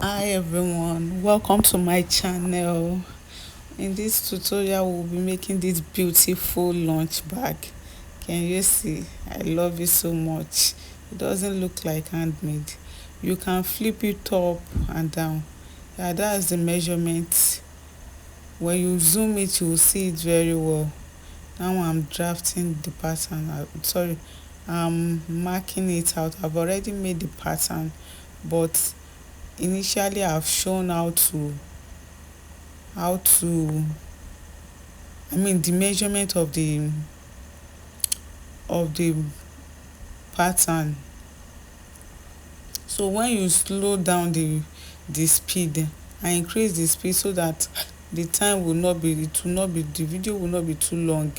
Hi everyone, welcome to my channel. In this tutorial we'll be making this beautiful lunch bag. Can you see? I love it so much. It doesn't look like handmade. You can flip it up and down. Yeah, that's the measurement. When you zoom it, you will see it very well. Now I'm drafting the pattern. I'm marking it out. I've already made the pattern, but initially I've shown how to the measurement of the pattern. So when you slow down the speed and increase the speed so that the video will not be too long.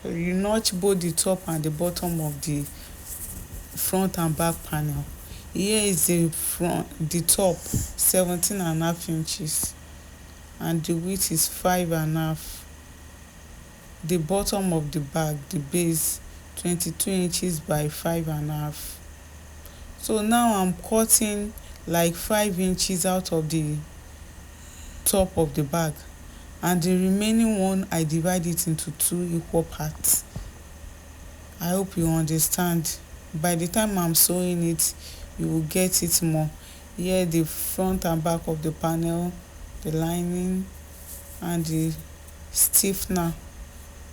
You notch both the top and the bottom of the front and back panel. Here is the top 17.5 inches and the width is 5.5. The bottom of the bag, the base, 22 inches by 5.5. So now I'm cutting like 5 inches out of the top of the bag, and the remaining one I divide it into two equal parts. I hope you understand. By the time I'm sewing it, you will get it more. Here the front and back of the panel, the lining and the stiffener.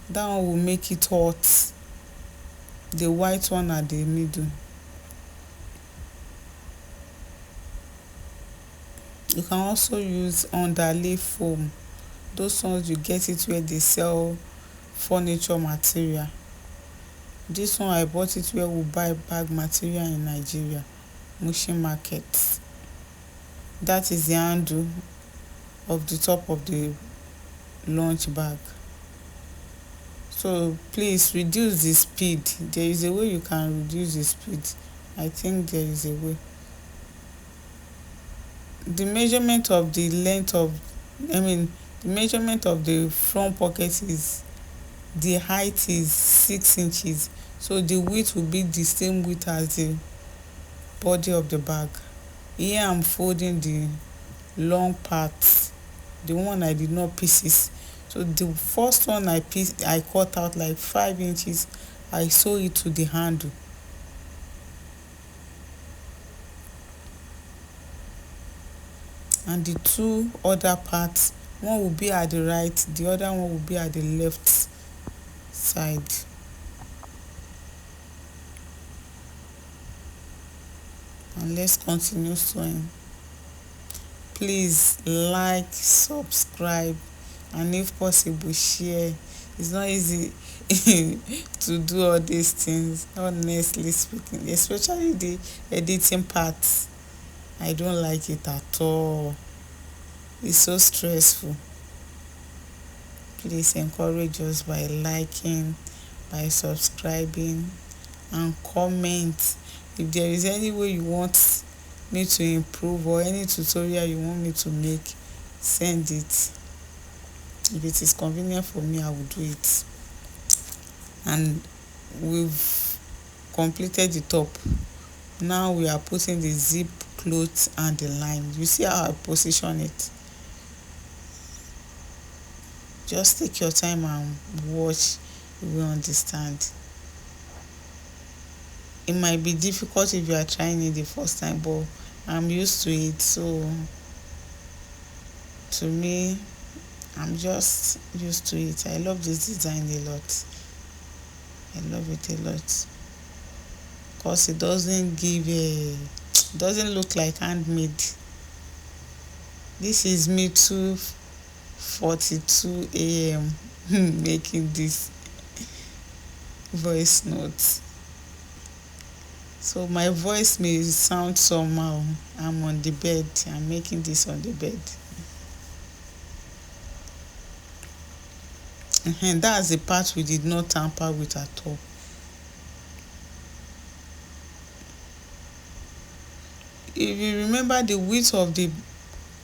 That one will make it hot. The white one at the middle. You can also use underlay foam. Those ones you get it where they sell furniture material. This one I bought it where we buy bag material in Nigeria, Mushin Market. That is the handle of the top of the lunch bag. So please reduce the speed. There is a way you can reduce the speed. I think there is a way. The measurement of the length of the measurement of the front pocket is, the height is 6 inches, so the width will be the same width as the body of the bag. Here I'm folding the long part, the one I did not pieces. So the first one I cut out like 5 inches. I sew it to the handle, and the two other parts, one will be at the right, the other one will be at the left side. And let's continue sewing. Please like, subscribe, and if possible share. It's not easy to do all these things, honestly speaking, especially the editing part. I don't like it at all. It's so stressful. Please encourage us by liking, by subscribing, and comment. If there is any way you want me to improve or any tutorial you want me to make, send it. If it is convenient for me, I will do it. And we've completed the top. Now we are putting the zip cloth and the line. You see how I position it? Just take your time and watch. You will understand. It might be difficult if you are trying it the first time, but I'm used to it. So to me, I'm just used to it. I love this design a lot. I love it a lot because it doesn't look like handmade. This is me 2:42 a.m. making this voice note. So my voice may sound somehow. I'm on the bed. I'm making this on the bed. And that's the part we did not tamper with at all. If you remember, the width of the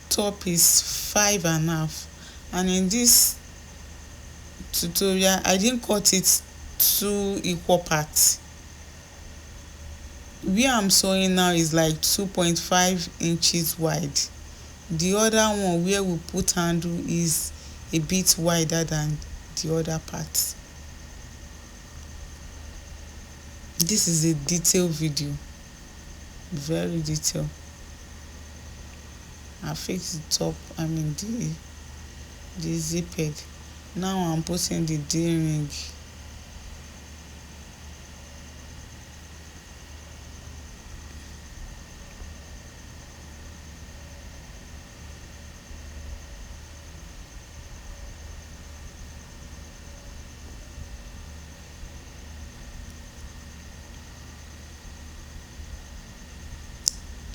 top is 5.5, and in this tutorial I didn't cut it two equal parts. where I'm sewing now is like 2.5 inches wide. The other one where we put handle is a bit wider than the other part. This is a detailed video, very detailed. I fixed the top, the zipped. Now I'm putting the D-ring.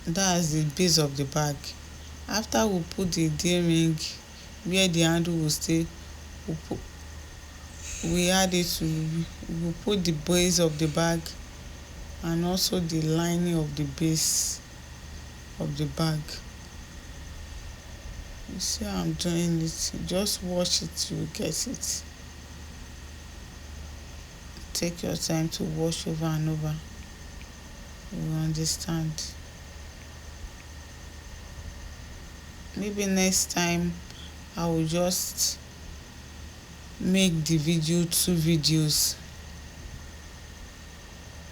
That's the base of the bag. After we put the D-ring where the handle will stay, we add it to, we put the base of the bag and also the lining of the base of the bag. You see how I'm doing it? Just watch it, you will get it. Take your time to watch over and over. You will understand. Maybe next time I will just make the video 2 videos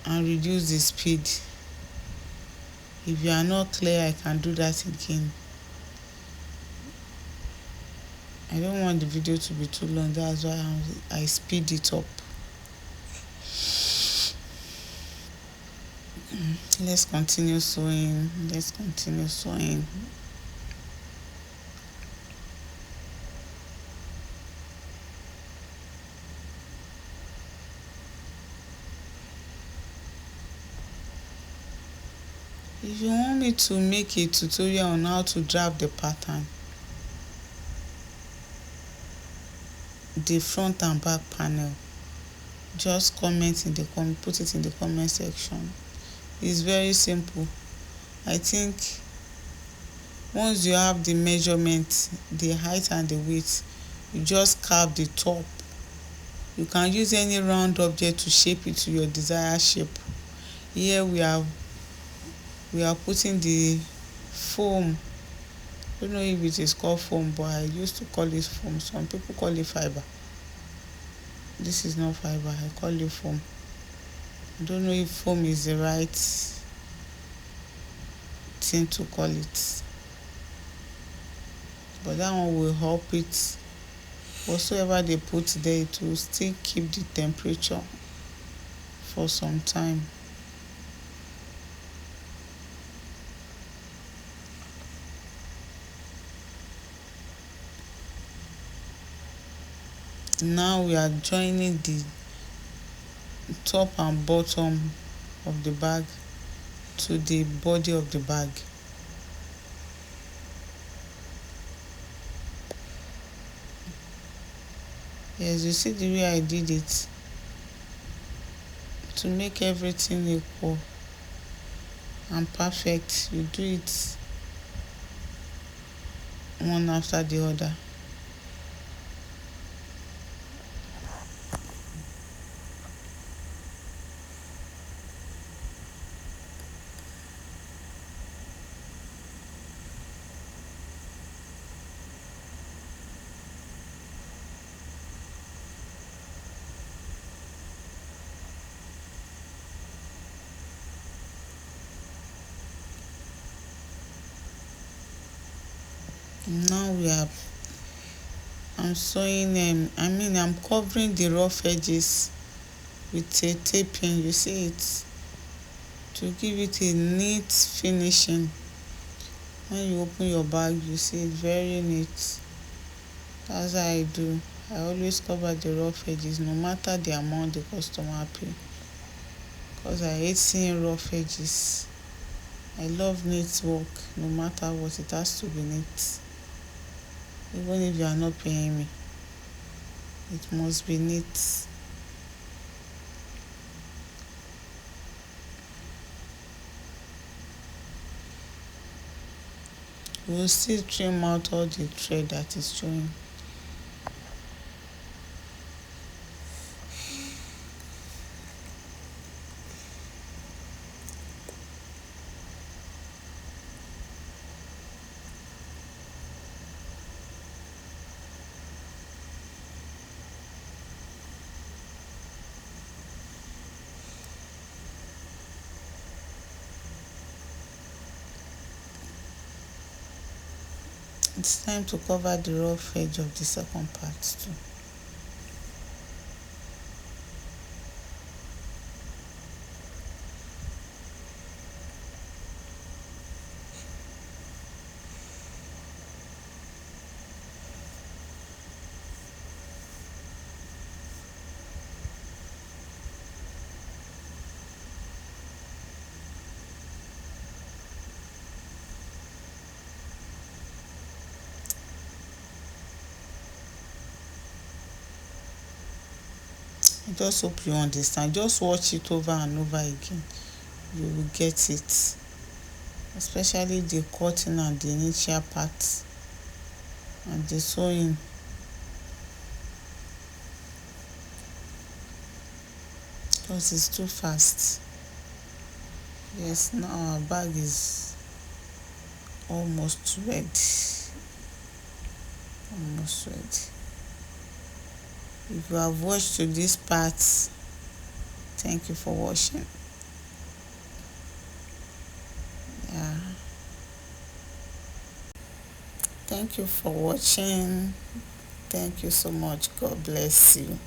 and reduce the speed. If you are not clear, I can do that again. I don't want the video to be too long, that's why I speed it up. Let's continue sewing. If you want me to make a tutorial on how to draft the pattern, the front and back panel, just put it in the comment section. It's very simple. I think once you have the measurement, the height and the width, you just carve the top. You can use any round object to shape it to your desired shape. Here we are putting the foam. I don't know if it is called foam, but I used to call it foam. Some people call it fiber. This is not fiber, I call it foam. I don't know if foam is the right thing to call it, but that one will help it. Whatsoever they put there, it will still keep the temperature for some time. Now we are joining the top and bottom of the bag to the body of the bag. Yes, you see the way I did it, to make everything equal and perfect. You do it one after the other. Now I'm sewing I'm covering the rough edges with a taping. You see it, to give it a neat finishing. When you open your bag, you see it very neat. That's how I do. I always cover the rough edges, no matter the amount the customer pay, because I hate seeing rough edges. I love neat work. No matter what, it has to be neat. Even if you are not paying me, it must be neat. We'll still trim out all the thread that is showing. It's time to cover the rough edge of the second part too. I just hope you understand. Just watch it over and over again. You will get it. Especially the cutting and the initial part and the sewing. Because it's too fast. Yes, now our bag is almost ready. Almost ready. If you have watched to this part, thank you for watching. Yeah. Thank you for watching. Thank you so much. God bless you.